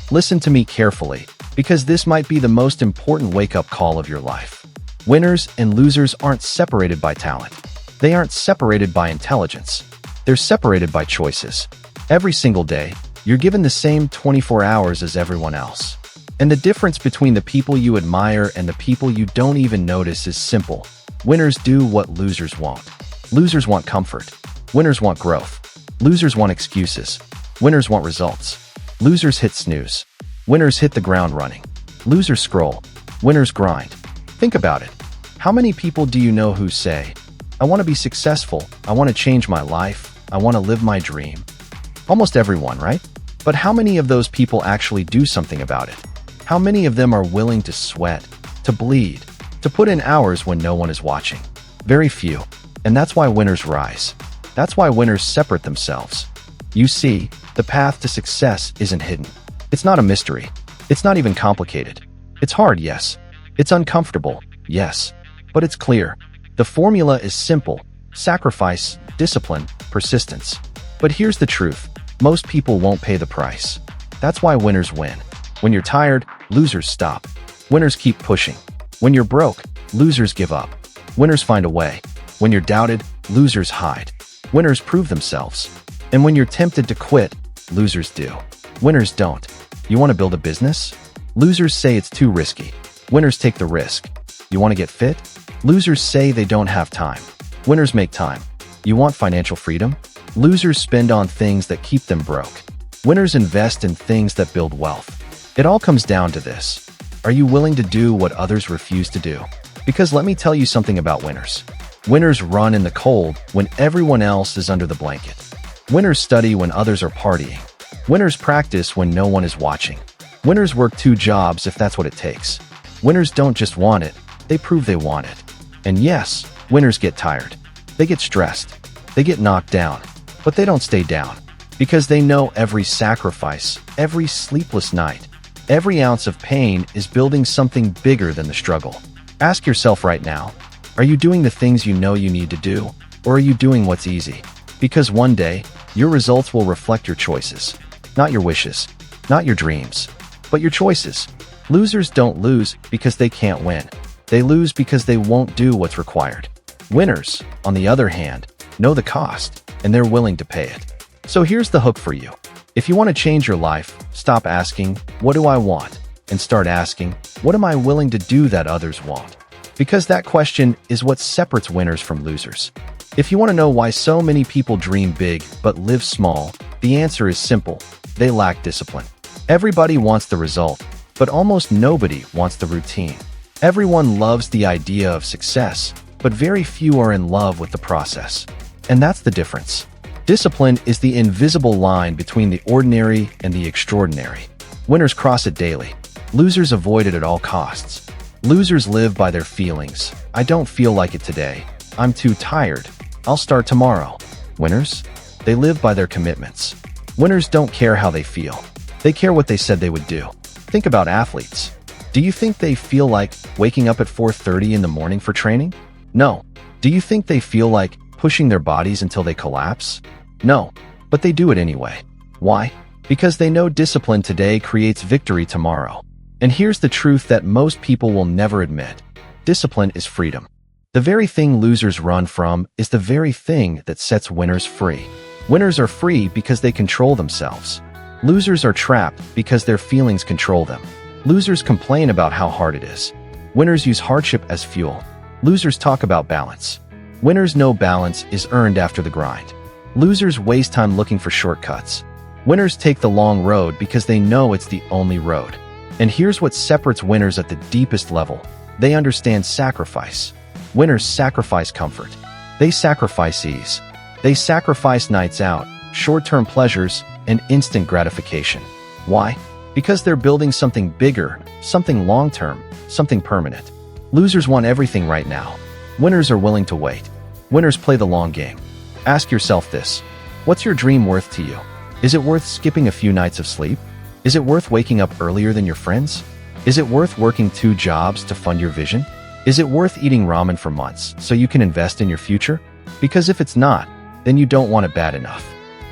Listen to me carefully, because this might be the most important wake-up call of your life. Winners and losers aren't separated by talent. They aren't separated by intelligence. They're separated by choices. Every single day, you're given the same 24 hours as everyone else. And the difference between the people you admire and the people you don't even notice is simple. Winners do what losers won't. Losers want comfort. Winners want growth. Losers want excuses. Winners want results. Losers hit snooze. Winners hit the ground running. Losers scroll. Winners grind. Think about it. How many people do you know who say, "I want to be successful. I want to change my life. I want to live my dream"? Almost everyone, right? But how many of those people actually do something about it? How many of them are willing to sweat, to bleed, to put in hours when no one is watching? Very few. And that's why winners rise. That's why winners separate themselves. You see, the path to success isn't hidden. It's not a mystery. It's not even complicated. It's hard, yes. It's uncomfortable, yes. But it's clear. The formula is simple: sacrifice, discipline, persistence. But here's the truth. Most people won't pay the price. That's why winners win. When you're tired, losers stop. Winners keep pushing. When you're broke, losers give up. Winners find a way. When you're doubted, losers hide. Winners prove themselves. And when you're tempted to quit, losers do. Winners don't. You want to build a business? Losers say it's too risky. Winners take the risk. You want to get fit? Losers say they don't have time. Winners make time. You want financial freedom? Losers spend on things that keep them broke. Winners invest in things that build wealth. It all comes down to this. Are you willing to do what others refuse to do? Because let me tell you something about winners. Winners run in the cold when everyone else is under the blanket. Winners study when others are partying. Winners practice when no one is watching. Winners work 2 jobs if that's what it takes. Winners don't just want it, they prove they want it. And yes, winners get tired. They get stressed. They get knocked down. But they don't stay down. Because they know every sacrifice, every sleepless night, every ounce of pain is building something bigger than the struggle. Ask yourself right now, are you doing the things you know you need to do? Or are you doing what's easy? Because one day, your results will reflect your choices. Not your wishes, not your dreams, but your choices. Losers don't lose because they can't win. They lose because they won't do what's required. Winners, on the other hand, know the cost, and they're willing to pay it. So here's the hook for you. If you want to change your life, stop asking, "What do I want?" and start asking, "What am I willing to do that others won't?" Because that question is what separates winners from losers. If you want to know why so many people dream big but live small, the answer is simple. They lack discipline. Everybody wants the result, but almost nobody wants the routine. Everyone loves the idea of success, but very few are in love with the process. And that's the difference. Discipline is the invisible line between the ordinary and the extraordinary. Winners cross it daily. Losers avoid it at all costs. Losers live by their feelings. "I don't feel like it today. I'm too tired. I'll start tomorrow." Winners? They live by their commitments. Winners don't care how they feel. They care what they said they would do. Think about athletes. Do you think they feel like waking up at 4:30 in the morning for training? No. Do you think they feel like pushing their bodies until they collapse? No. But they do it anyway. Why? Because they know discipline today creates victory tomorrow. And here's the truth that most people will never admit. Discipline is freedom. The very thing losers run from is the very thing that sets winners free. Winners are free because they control themselves. Losers are trapped because their feelings control them. Losers complain about how hard it is. Winners use hardship as fuel. Losers talk about balance. Winners know balance is earned after the grind. Losers waste time looking for shortcuts. Winners take the long road because they know it's the only road. And here's what separates winners at the deepest level. They understand sacrifice. Winners sacrifice comfort. They sacrifice ease. They sacrifice nights out, short-term pleasures, and instant gratification. Why? Because they're building something bigger, something long-term, something permanent. Losers want everything right now. Winners are willing to wait. Winners play the long game. Ask yourself this. What's your dream worth to you? Is it worth skipping a few nights of sleep? Is it worth waking up earlier than your friends? Is it worth working 2 jobs to fund your vision? Is it worth eating ramen for months so you can invest in your future? Because if it's not, then you don't want it bad enough.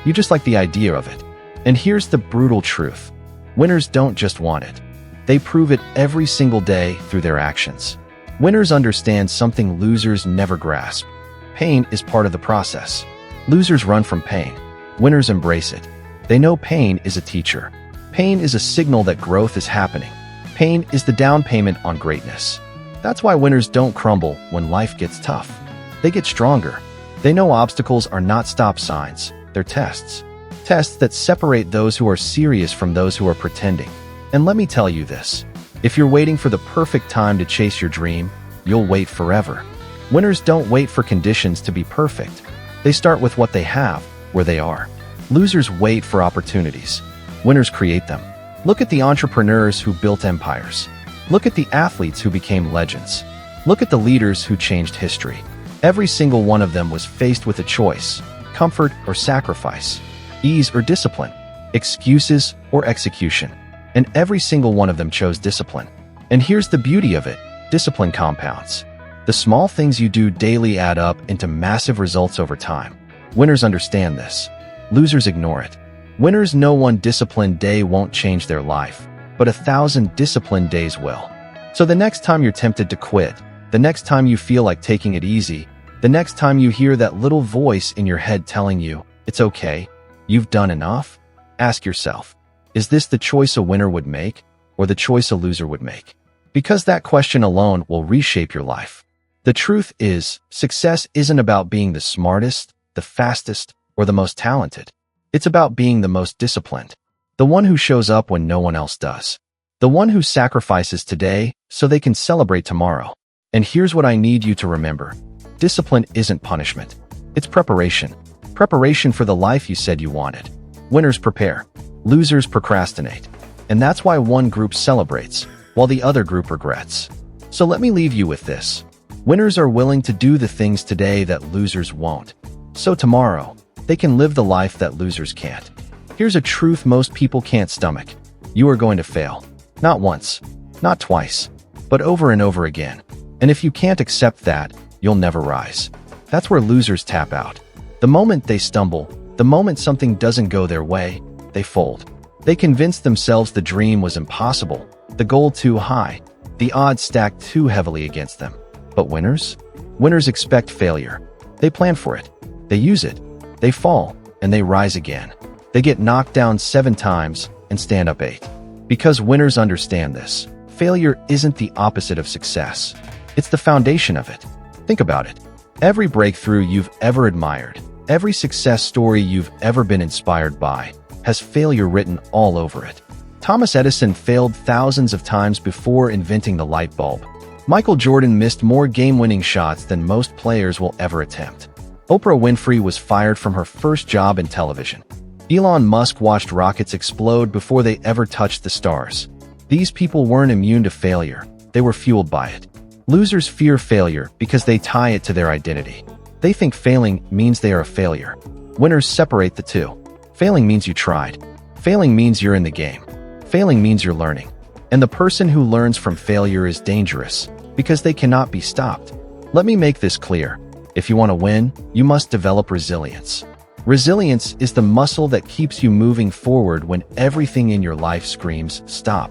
You just like the idea of it. And here's the brutal truth. Winners don't just want it. They prove it every single day through their actions. Winners understand something losers never grasp. Pain is part of the process. Losers run from pain. Winners embrace it. They know pain is a teacher. Pain is a signal that growth is happening. Pain is the down payment on greatness. That's why winners don't crumble when life gets tough. They get stronger. They know obstacles are not stop signs, they're tests. Tests that separate those who are serious from those who are pretending. And let me tell you this, if you're waiting for the perfect time to chase your dream, you'll wait forever. Winners don't wait for conditions to be perfect. They start with what they have, where they are. Losers wait for opportunities. Winners create them. Look at the entrepreneurs who built empires. Look at the athletes who became legends. Look at the leaders who changed history. Every single one of them was faced with a choice: comfort or sacrifice, ease or discipline, excuses or execution. And every single one of them chose discipline. And here's the beauty of it: discipline compounds. The small things you do daily add up into massive results over time. Winners understand this. Losers ignore it. Winners know one disciplined day won't change their life, but 1,000 disciplined days will. So the next time you're tempted to quit, the next time you feel like taking it easy, the next time you hear that little voice in your head telling you, it's okay, you've done enough, ask yourself, is this the choice a winner would make, or the choice a loser would make? Because that question alone will reshape your life. The truth is, success isn't about being the smartest, the fastest, or the most talented. It's about being the most disciplined. The one who shows up when no one else does. The one who sacrifices today so they can celebrate tomorrow. And here's what I need you to remember. Discipline isn't punishment. It's preparation. Preparation for the life you said you wanted. Winners prepare. Losers procrastinate. And that's why one group celebrates, while the other group regrets. So let me leave you with this. Winners are willing to do the things today that losers won't. So tomorrow, they can live the life that losers can't. Here's a truth most people can't stomach. You are going to fail. Not once, not twice, but over and over again. And if you can't accept that, you'll never rise. That's where losers tap out. The moment they stumble, the moment something doesn't go their way, they fold. They convince themselves the dream was impossible, the goal too high, the odds stacked too heavily against them. But winners? Winners expect failure. They plan for it. They use it. They fall, and they rise again. They get knocked down 7 times and stand up 8. Because winners understand this. Failure isn't the opposite of success. It's the foundation of it. Think about it. Every breakthrough you've ever admired, every success story you've ever been inspired by, has failure written all over it. Thomas Edison failed thousands of times before inventing the light bulb. Michael Jordan missed more game-winning shots than most players will ever attempt. Oprah Winfrey was fired from her first job in television. Elon Musk watched rockets explode before they ever touched the stars. These people weren't immune to failure. They were fueled by it. Losers fear failure because they tie it to their identity. They think failing means they are a failure. Winners separate the two. Failing means you tried. Failing means you're in the game. Failing means you're learning. And the person who learns from failure is dangerous because they cannot be stopped. Let me make this clear. If you want to win, you must develop resilience. Resilience is the muscle that keeps you moving forward when everything in your life screams, stop.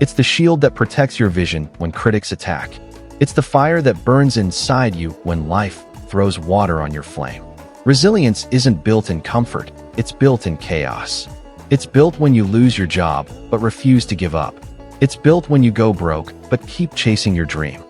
It's the shield that protects your vision when critics attack. It's the fire that burns inside you when life throws water on your flame. Resilience isn't built in comfort, it's built in chaos. It's built when you lose your job, but refuse to give up. It's built when you go broke, but keep chasing your dream.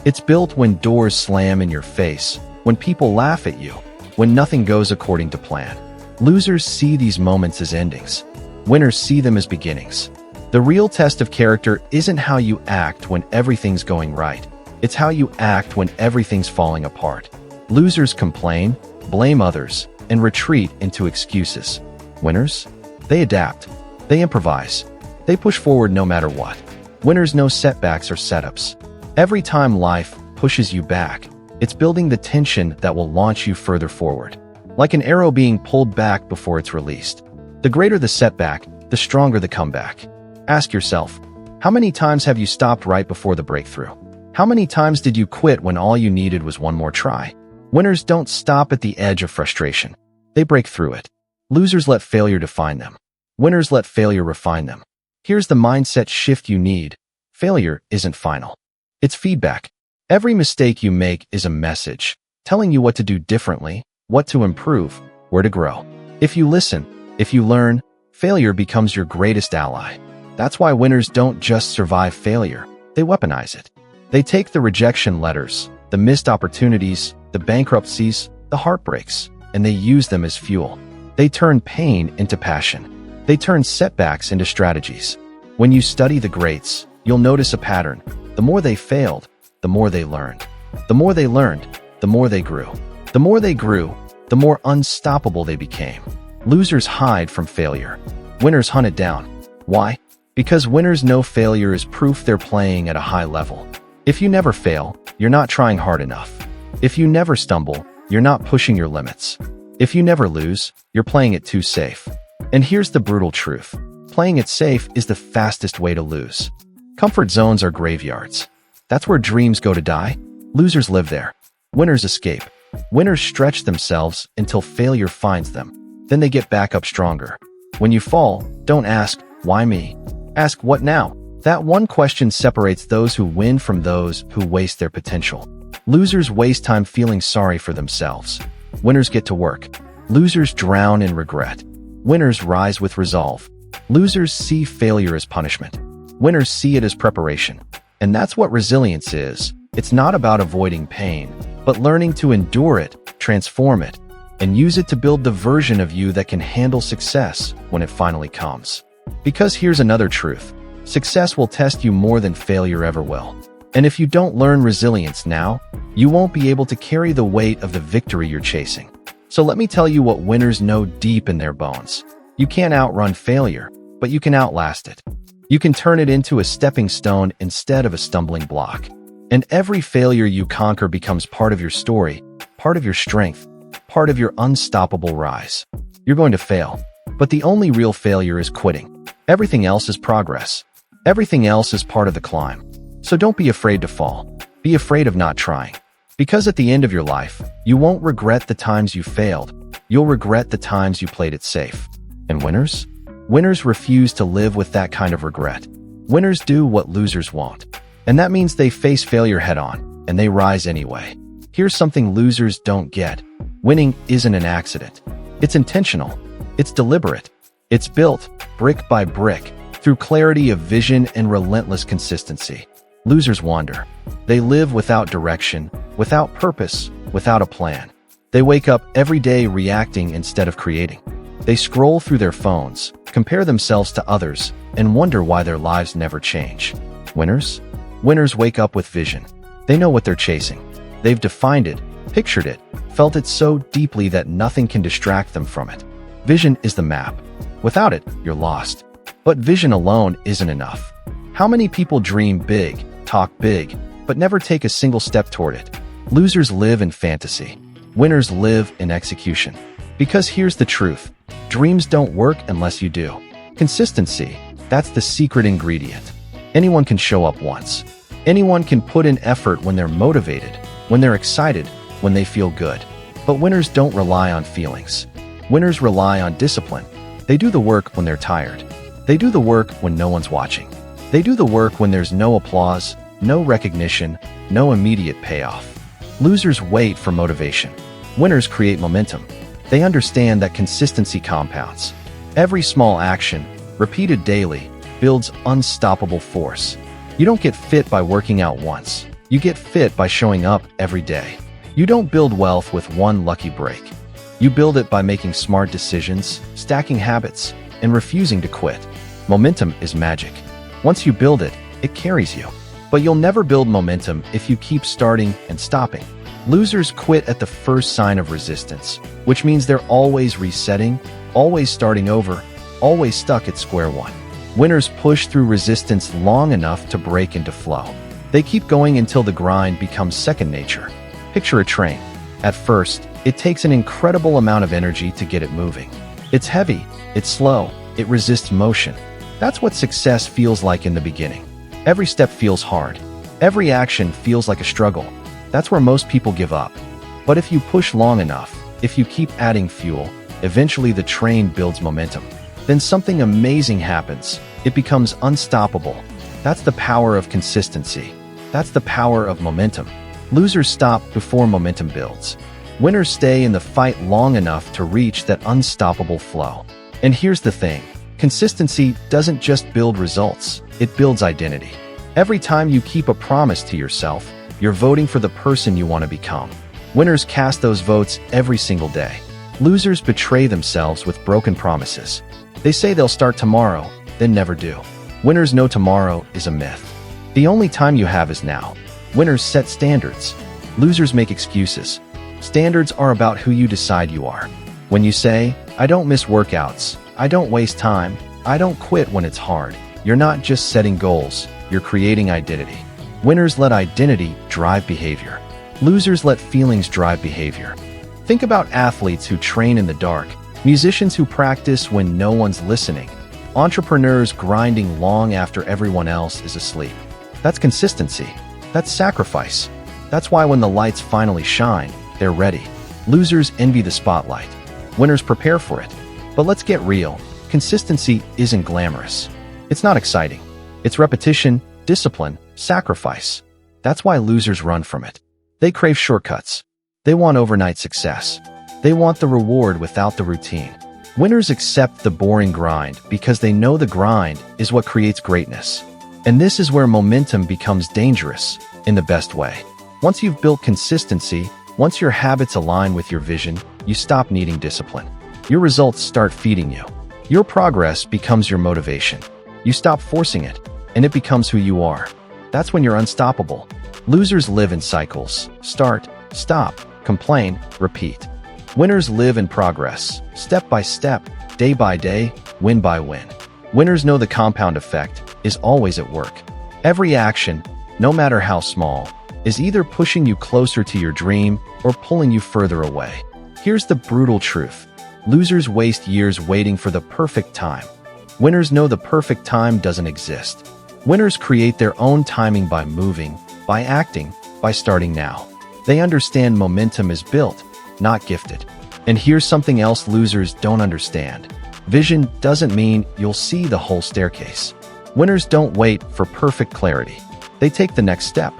It's built when doors slam in your face, when people laugh at you, when nothing goes according to plan. Losers see these moments as endings. Winners see them as beginnings. The real test of character isn't how you act when everything's going right. It's how you act when everything's falling apart. Losers complain, blame others, and retreat into excuses. Winners? They adapt. They improvise. They push forward no matter what. Winners know setbacks are setups. Every time life pushes you back, it's building the tension that will launch you further forward. Like an arrow being pulled back before it's released. The greater the setback, the stronger the comeback. Ask yourself, how many times have you stopped right before the breakthrough? How many times did you quit when all you needed was one more try? Winners don't stop at the edge of frustration. They break through it. Losers let failure define them. Winners let failure refine them. Here's the mindset shift you need. Failure isn't final. It's feedback. Every mistake you make is a message, telling you what to do differently, what to improve, where to grow. If you listen, if you learn, failure becomes your greatest ally. That's why winners don't just survive failure, they weaponize it. They take the rejection letters, the missed opportunities, the bankruptcies, the heartbreaks, and they use them as fuel. They turn pain into passion. They turn setbacks into strategies. When you study the greats, you'll notice a pattern. The more they failed, the more they learned. The more they learned, the more they grew. The more they grew, the more unstoppable they became. Losers hide from failure. Winners hunt it down. Why? Because winners know failure is proof they're playing at a high level. If you never fail, you're not trying hard enough. If you never stumble, you're not pushing your limits. If you never lose, you're playing it too safe. And here's the brutal truth. Playing it safe is the fastest way to lose. Comfort zones are graveyards. That's where dreams go to die. Losers live there. Winners escape. Winners stretch themselves until failure finds them. Then they get back up stronger. When you fall, don't ask, why me? Ask, what now? That one question separates those who win from those who waste their potential. Losers waste time feeling sorry for themselves. Winners get to work. Losers drown in regret. Winners rise with resolve. Losers see failure as punishment. Winners see it as preparation. And that's what resilience is. It's not about avoiding pain, but learning to endure it, transform it, and use it to build the version of you that can handle success when it finally comes. Because here's another truth. Success will test you more than failure ever will. And if you don't learn resilience now, you won't be able to carry the weight of the victory you're chasing. So let me tell you what winners know deep in their bones. You can't outrun failure, but you can outlast it. You can turn it into a stepping stone instead of a stumbling block. And every failure you conquer becomes part of your story, part of your strength, part of your unstoppable rise. You're going to fail, but the only real failure is quitting. Everything else is progress. Everything else is part of the climb. So don't be afraid to fall. Be afraid of not trying. Because at the end of your life, you won't regret the times you failed. You'll regret the times you played it safe. And winners? Winners refuse to live with that kind of regret. Winners do what losers won't. And that means they face failure head-on, and they rise anyway. Here's something losers don't get. Winning isn't an accident. It's intentional. It's deliberate. It's built, brick by brick, through clarity of vision and relentless consistency. Losers wander. They live without direction, without purpose, without a plan. They wake up every day reacting instead of creating. They scroll through their phones, compare themselves to others, and wonder why their lives never change. Winners? Winners wake up with vision. They know what they're chasing. They've defined it, pictured it, felt it so deeply that nothing can distract them from it. Vision is the map. Without it, you're lost. But vision alone isn't enough. How many people dream big, talk big, but never take a single step toward it? Losers live in fantasy. Winners live in execution. Because here's the truth. Dreams don't work unless you do. Consistency, that's the secret ingredient. Anyone can show up once. Anyone can put in effort when they're motivated, when they're excited, when they feel good. But winners don't rely on feelings. Winners rely on discipline. They do the work when they're tired. They do the work when no one's watching. They do the work when there's no applause, no recognition, no immediate payoff. Losers wait for motivation. Winners create momentum. They understand that consistency compounds. Every small action, repeated daily, builds unstoppable force. You don't get fit by working out once. You get fit by showing up every day. You don't build wealth with one lucky break. You build it by making smart decisions, stacking habits, and refusing to quit. Momentum is magic. Once you build it, it carries you. But you'll never build momentum if you keep starting and stopping. Losers quit at the first sign of resistance, which means they're always resetting, always starting over, always stuck at square one. Winners push through resistance long enough to break into flow. They keep going until the grind becomes second nature. Picture a train. At first, it takes an incredible amount of energy to get it moving. It's heavy, it's slow, it resists motion. That's what success feels like in the beginning. Every step feels hard. Every action feels like a struggle. That's where most people give up. But if you push long enough, if you keep adding fuel, eventually the train builds momentum. Then something amazing happens. It becomes unstoppable. That's the power of consistency. That's the power of momentum. Losers stop before momentum builds. Winners stay in the fight long enough to reach that unstoppable flow. And here's the thing. Consistency doesn't just build results, it builds identity. Every time you keep a promise to yourself, you're voting for the person you want to become. Winners cast those votes every single day. Losers betray themselves with broken promises. They say they'll start tomorrow, then never do. Winners know tomorrow is a myth. The only time you have is now. Winners set standards. Losers make excuses. Standards are about who you decide you are. When you say, I don't miss workouts, I don't waste time, I don't quit when it's hard, you're not just setting goals, you're creating identity. Winners let identity drive behavior. Losers let feelings drive behavior. Think about athletes who train in the dark, musicians who practice when no one's listening, entrepreneurs grinding long after everyone else is asleep. That's consistency. That's sacrifice. That's why when the lights finally shine, they're ready. Losers envy the spotlight. Winners prepare for it. But let's get real. Consistency isn't glamorous. It's not exciting. It's repetition, discipline, sacrifice. That's why losers run from it. They crave shortcuts. They want overnight success. They want the reward without the routine. Winners accept the boring grind because they know the grind is what creates greatness. And this is where momentum becomes dangerous in the best way. Once you've built consistency, once your habits align with your vision, you stop needing discipline. Your results start feeding you. Your progress becomes your motivation. You stop forcing it, and it becomes who you are. That's when you're unstoppable. Losers live in cycles. Start, stop, complain, repeat. Winners live in progress, step by step, day by day, win by win. Winners know the compound effect is always at work. Every action, no matter how small, is either pushing you closer to your dream or pulling you further away. Here's the brutal truth. Losers waste years waiting for the perfect time. Winners know the perfect time doesn't exist. Winners create their own timing by moving, by acting, by starting now. They understand momentum is built, not gifted. And here's something else losers don't understand. Vision doesn't mean you'll see the whole staircase. Winners don't wait for perfect clarity. They take the next step,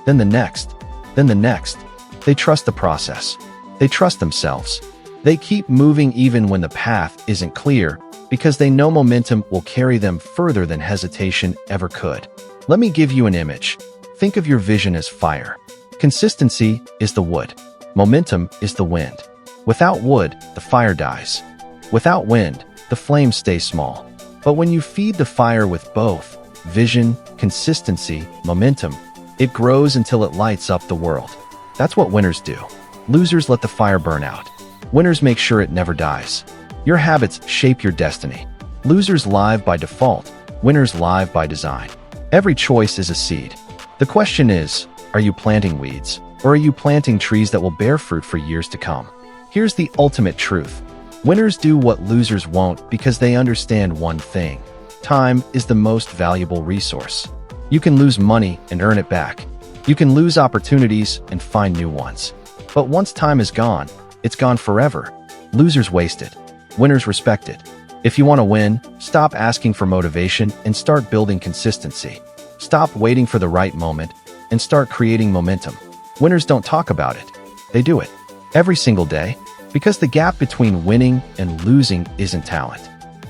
then the next, then the next. They trust the process. They trust themselves. They keep moving even when the path isn't clear because they know momentum will carry them further than hesitation ever could. Let me give you an image. Think of your vision as fire. Consistency is the wood. Momentum is the wind. Without wood, the fire dies. Without wind, the flames stay small. But when you feed the fire with both vision, consistency, momentum, it grows until it lights up the world. That's what winners do. Losers let the fire burn out. Winners make sure it never dies. Your habits shape your destiny. Losers live by default. Winners live by design. Every choice is a seed. The question is, are you planting weeds, or are you planting trees that will bear fruit for years to come? Here's the ultimate truth. Winners do what losers won't because they understand one thing. Time is the most valuable resource. You can lose money and earn it back. You can lose opportunities and find new ones. But once time is gone, it's gone forever. Losers waste it. Winners respect it. If you want to win, stop asking for motivation and start building consistency. Stop waiting for the right moment and start creating momentum. Winners don't talk about it. They do it. Every single day. Because the gap between winning and losing isn't talent.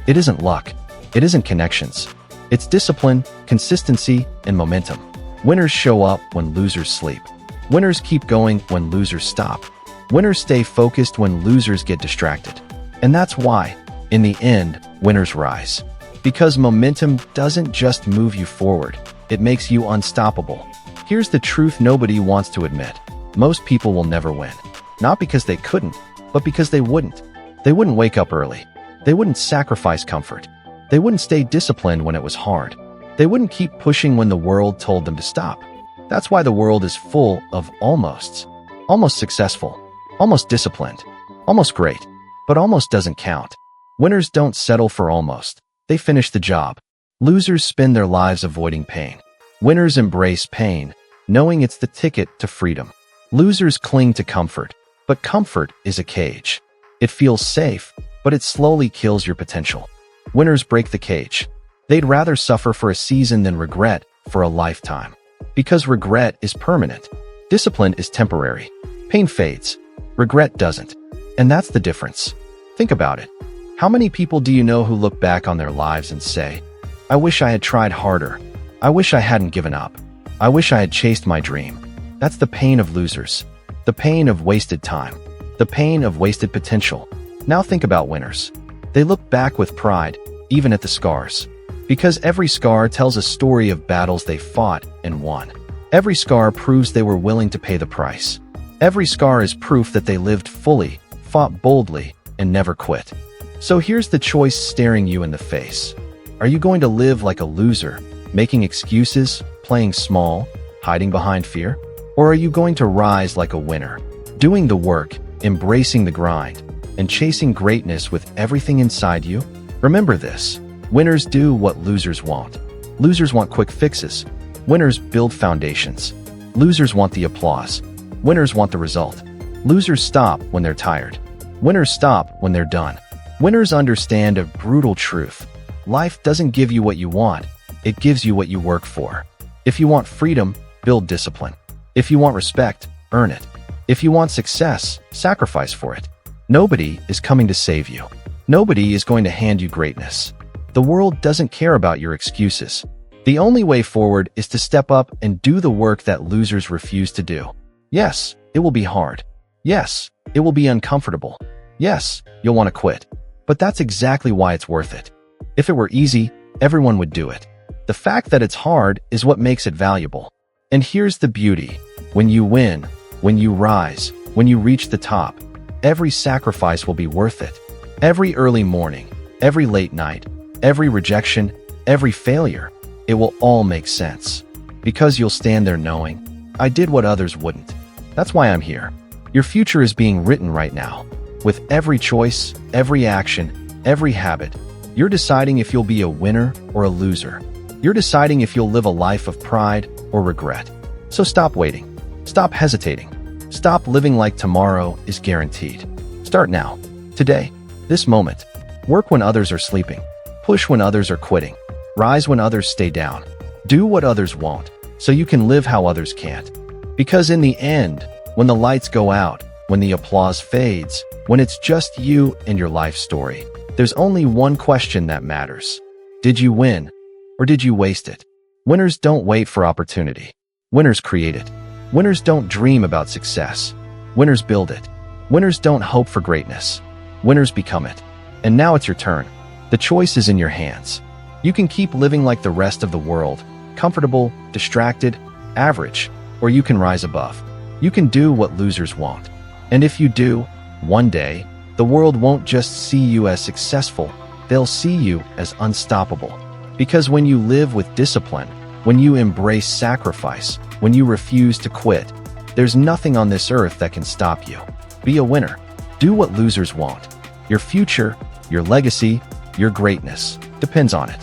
It isn't luck. It isn't connections. It's discipline, consistency, and momentum. Winners show up when losers sleep. Winners keep going when losers stop. Winners stay focused when losers get distracted. And that's why, in the end, winners rise. Because momentum doesn't just move you forward, it makes you unstoppable. Here's the truth nobody wants to admit. Most people will never win. Not because they couldn't, but because they wouldn't. They wouldn't wake up early. They wouldn't sacrifice comfort. They wouldn't stay disciplined when it was hard. They wouldn't keep pushing when the world told them to stop. That's why the world is full of almosts. Almost successful. Almost disciplined. Almost great. But almost doesn't count. Winners don't settle for almost. They finish the job. Losers spend their lives avoiding pain. Winners embrace pain, knowing it's the ticket to freedom. Losers cling to comfort. But comfort is a cage. It feels safe, but it slowly kills your potential. Winners break the cage. They'd rather suffer for a season than regret for a lifetime. Because regret is permanent. Discipline is temporary. Pain fades. Regret doesn't. And that's the difference. Think about it. How many people do you know who look back on their lives and say, "I wish I had tried harder. I wish I hadn't given up. I wish I had chased my dream"? That's the pain of losers. The pain of wasted time. The pain of wasted potential. Now think about winners. They look back with pride, even at the scars. Because every scar tells a story of battles they fought and won. Every scar proves they were willing to pay the price. Every scar is proof that they lived fully, fought boldly, and never quit. So here's the choice staring you in the face. Are you going to live like a loser, making excuses, playing small, hiding behind fear? Or are you going to rise like a winner, doing the work, embracing the grind, and chasing greatness with everything inside you? Remember this. Winners do what losers won't. Losers want quick fixes. Winners build foundations. Losers want the applause. Winners want the result. Losers stop when they're tired. Winners stop when they're done. Winners understand a brutal truth. Life doesn't give you what you want. It gives you what you work for. If you want freedom, build discipline. If you want respect, earn it. If you want success, sacrifice for it. Nobody is coming to save you. Nobody is going to hand you greatness. The world doesn't care about your excuses. The only way forward is to step up and do the work that losers refuse to do. Yes, it will be hard. Yes, it will be uncomfortable. Yes, you'll want to quit. But that's exactly why it's worth it. If it were easy, everyone would do it. The fact that it's hard is what makes it valuable. And here's the beauty. When you win, when you rise, when you reach the top, every sacrifice will be worth it. Every early morning, every late night, every rejection, every failure, it will all make sense. Because you'll stand there knowing, I did what others wouldn't. That's why I'm here. Your future is being written right now. With every choice, every action, every habit, you're deciding if you'll be a winner or a loser. You're deciding if you'll live a life of pride or regret. So stop waiting. Stop hesitating. Stop living like tomorrow is guaranteed. Start now. Today. This moment. Work when others are sleeping. Push when others are quitting. Rise when others stay down. Do what others won't, so you can live how others can't. Because in the end, when the lights go out, when the applause fades, when it's just you and your life story, there's only one question that matters. Did you win, or did you waste it? Winners don't wait for opportunity. Winners create it. Winners don't dream about success. Winners build it. Winners don't hope for greatness. Winners become it. And now it's your turn. The choice is in your hands. You can keep living like the rest of the world, comfortable, distracted, average, or you can rise above. You can do what losers won't. And if you do, one day, the world won't just see you as successful, they'll see you as unstoppable. Because when you live with discipline, when you embrace sacrifice, when you refuse to quit, there's nothing on this earth that can stop you. Be a winner. Do what losers won't. Your future, your legacy, your greatness depends on it.